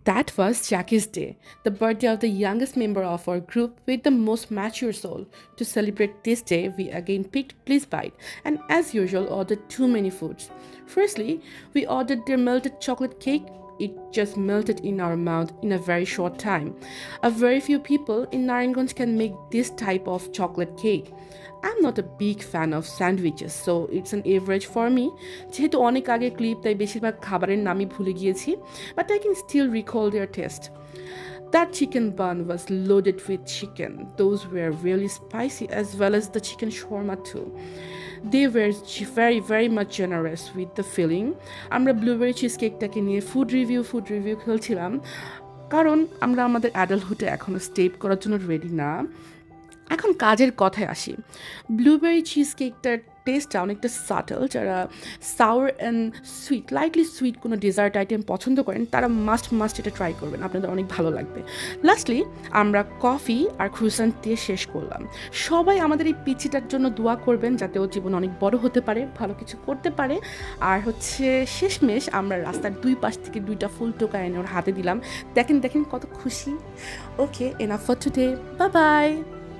That was Jackie's day, the birthday of the youngest member of our group with the most mature soul. To celebrate this day, we again picked Please Bite and, as usual, ordered too many foods. Firstly, we ordered their melted chocolate cake. It just melted in our mouth in a very short time. A very few people in Naranganj can make this type of chocolate cake. I'm not a big fan of sandwiches, so it's an average for me. যেহেতু অনেক আগে clip তাই বেশিরভাগ খাবারের নামই ভুলে গিয়েছি, but I can still recall their taste. That chicken bun was loaded with chicken. Those were really spicy as well as the chicken shawarma too. They were very very much generous with the filling. আমরা blueberry cheese কেকটাকে নিয়ে food review খেলছিলাম, কারণ আমরা আমাদের অ্যাডাল্টহুডে এখনও step করার জন্য রেডি না। এখন কাজের কথায় আসি। ব্লুবেরি চিজ কেকটার টেস্টটা অনেকটা সাটল। যারা sour and sweet, lightly sweet কোনো ডেজার্ট আইটেম পছন্দ করেন তারা মাস্ট এটা ট্রাই করবেন, আপনাদের অনেক ভালো লাগবে। লাস্টলি আমরা কফি আর ক্রুসেন্ট দিয়ে শেষ করলাম। সবাই আমাদের এই পিচিটার জন্য দোয়া করবেন যাতে ও জীবন অনেক বড় হতে পারে, ভালো কিছু করতে পারে। আর শেষমেশ আমরা রাস্তার দুই পাশ থেকে দুইটা ফুল টোকা এনে ওর হাতে দিলাম। দেখেন কত খুশি। Okay, enough for today, bye by.